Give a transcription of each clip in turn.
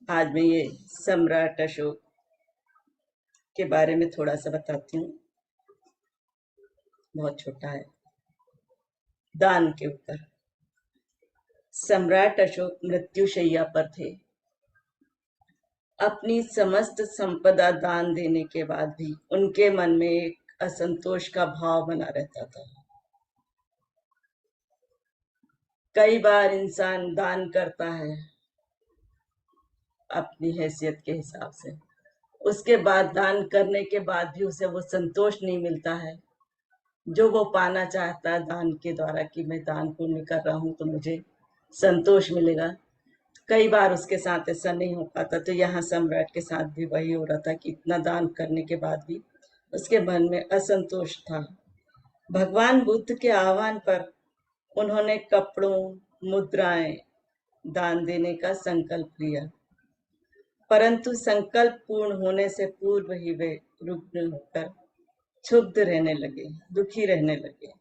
आज मैं ये सम्राट अशोक के बारे में थोड़ा सा बताती हूँ। बहुत छोटा है। दान के ऊपर। सम्राट अशोक मृत्युशैया पर थे। अपनी समस्त संपदा दान देने के बाद भी उनके मन में एक असंतोष का भाव बना रहता था। कई बार इंसान दान करता है अपनी हैसियत के हिसाब से, उसके बाद दान करने के बाद भी उसे वो संतोष नहीं मिलता है जो वो पाना चाहता है दान के द्वारा, कि मैं दान पुण्य कर रहा हूं तो मुझे संतोष मिलेगा। कई बार उसके साथ ऐसा नहीं हो पाता। तो यहाँ सम्राट के साथ भी वही हो रहा था कि इतना दान करने के बाद भी उसके मन में असंतोष था। भगवान बुद्ध के आह्वान पर उन्होंने कपड़ों, मुद्राएं दान देने का संकल्प लिया, परंतु संकल्प पूर्ण होने से पूर्व ही वे रुग्ण होकर क्षुब्ध रहने लगे, दुखी रहने लगे।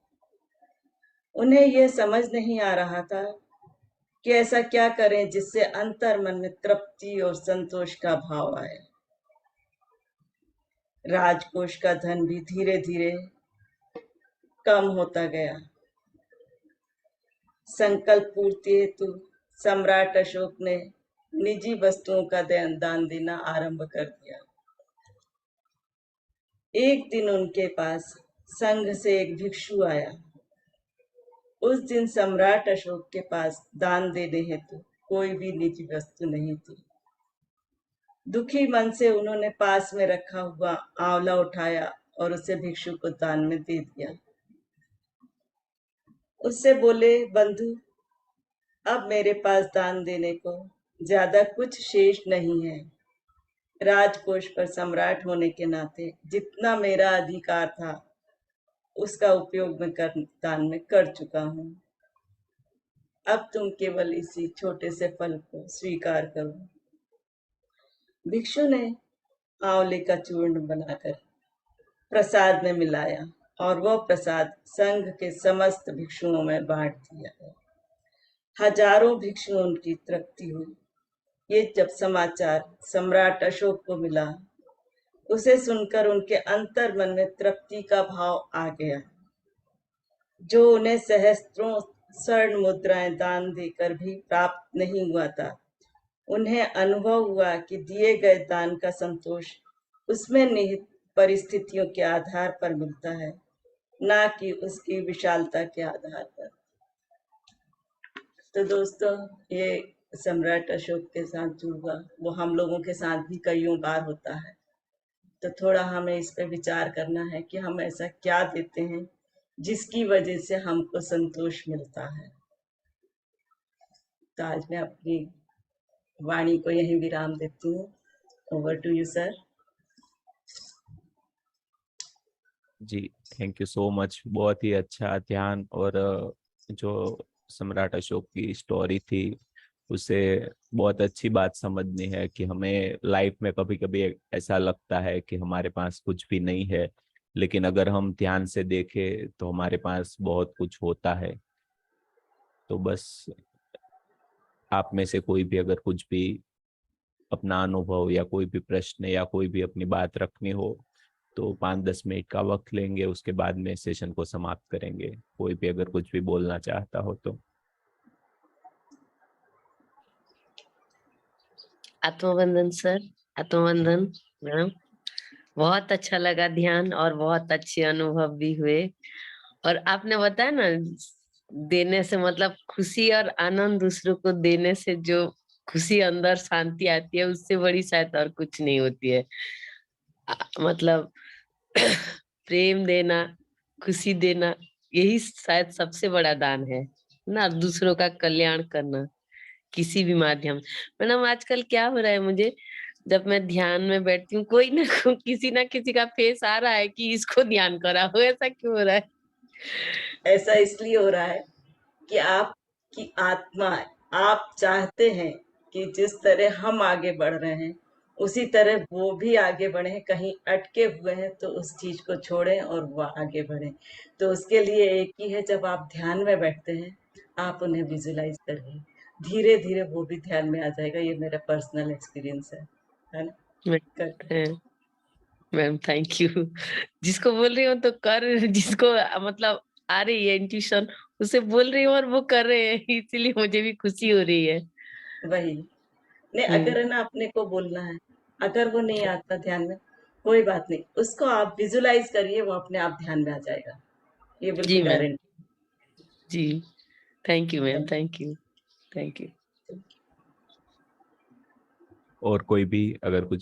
उन्हें यह समझ नहीं आ रहा था कि ऐसा क्या करें जिससे अंतर मन में तृप्ति और संतोष का भाव आए। राजकोष का धन भी धीरे धीरे कम होता गया। संकल्प पूर्ति हेतु सम्राट अशोक ने निजी वस्तुओं का दान देना आरंभ कर दिया। एक दिन उनके पास संघ से एक भिक्षु आया। उस दिन सम्राट अशोक के पास दान देने हेतु कोई भी निजी वस्तु नहीं थी। दुखी मन से उन्होंने पास में रखा हुआ आंवला उठाया और उसे भिक्षु को दान में दे दिया। उससे बोले, बंधु, अब मेरे पास दान देने को ज्यादा कुछ शेष नहीं है। राजकोष पर सम्राट होने के नाते जितना मेरा अधिकार था उसका उपयोग मैं दान में कर चुका हूँ। अब तुम केवल इसी छोटे से फल को स्वीकार करो। भिक्षु ने आंवले का चूर्ण बनाकर प्रसाद में मिलाया और वह प्रसाद संघ के समस्त भिक्षुओं में बांट दिया गया। हजारों भिक्षुओं की तृप्ति हुई। ये जब समाचार सम्राट अशोक को मिला, उसे सुनकर उनके अंतर मन में तृप्ति का भाव आ गया, जो उन्हें सहस्त्रों स्वर्ण मुद्राएं दान देकर भी प्राप्त नहीं हुआ था। उन्हें अनुभव हुआ कि दिए गए दान का संतोष उसमें निहित परिस्थितियों के आधार पर मिलता है, ना कि उसकी विशालता के आधार पर। तो दोस्तों, ये सम्राट अशोक के साथ जो हुआ वो हम लोगों के साथ भी कईयों बार होता है। तो थोड़ा हमें इस पे विचार करना है कि हम ऐसा क्या देते हैं जिसकी वजह से हमको संतोष मिलता है। तो आज मैं अपनी वाणी को यहीं विराम देती हूँ। Over to you sir. जी, थैंक यू सो मच। बहुत ही अच्छा ध्यान। और जो सम्राट अशोक की स्टोरी थी उसे बहुत अच्छी बात समझनी है कि हमें लाइफ में कभी कभी ऐसा लगता है कि हमारे पास कुछ भी नहीं है, लेकिन अगर हम ध्यान से देखें तो हमारे पास बहुत कुछ होता है। तो बस आप में से कोई भी अगर कुछ भी अपना अनुभव या कोई भी प्रश्न या कोई भी अपनी बात रखनी हो तो 5-10 मिनट का वक्त लेंगे, उसके बाद में सेशन को समाप्त करेंगे। कोई भी अगर कुछ भी बोलना चाहता हो तो। आत्मवंदन सर। आत्मवंदन मैम। बहुत अच्छा लगा ध्यान, और बहुत अच्छे अनुभव भी हुए। और आपने बताया ना, देने से मतलब खुशी और आनंद, दूसरों को देने से जो खुशी अंदर शांति आती है, उससे बड़ी शायद और कुछ नहीं होती है। मतलब प्रेम देना, खुशी देना, यही शायद सबसे बड़ा दान है ना, दूसरों का कल्याण करना किसी भी माध्यम। मैडम, आजकल क्या हो रहा है, मुझे जब मैं ध्यान में बैठती हूँ, कोई ना किसी का फेस आ रहा है कि इसको ध्यान करा हो। ऐसा क्यों हो रहा है? ऐसा इसलिए हो रहा है कि आपकी आत्मा, आप चाहते हैं कि जिस तरह हम आगे बढ़ रहे हैं उसी तरह वो भी आगे बढ़े। कहीं अटके हुए हैं तो उस चीज को छोड़ें और वो आगे बढ़े। तो उसके लिए एक ही है, जब आप ध्यान में बैठते हैं आप उन्हें विजुलाइज करिए। धीरे धीरे वो भी ध्यान में आ जाएगा। ये मेरा पर्सनल एक्सपीरियंस है ना। कर मैम थैंक यू। जिसको बोल रही हूँ तो कर, जिसको मतलब आ रही है इंट्यूशन उसे बोल रही हूँ और वो कर रहे हैं, इसीलिए मुझे भी खुशी हो रही है। वही नहीं, अगर है ना अपने को बोलना है, अगर वो नहीं आता ध्यान में, कोई बात नहीं, उसको आप विजुलाइज करिए, वो अपने आप ध्यान में आ जाएगा, ये जी बिल्कुल मैम, गारंटी। जी thank you ma'am, thank you, thank you. और कोई भी अगर कुछ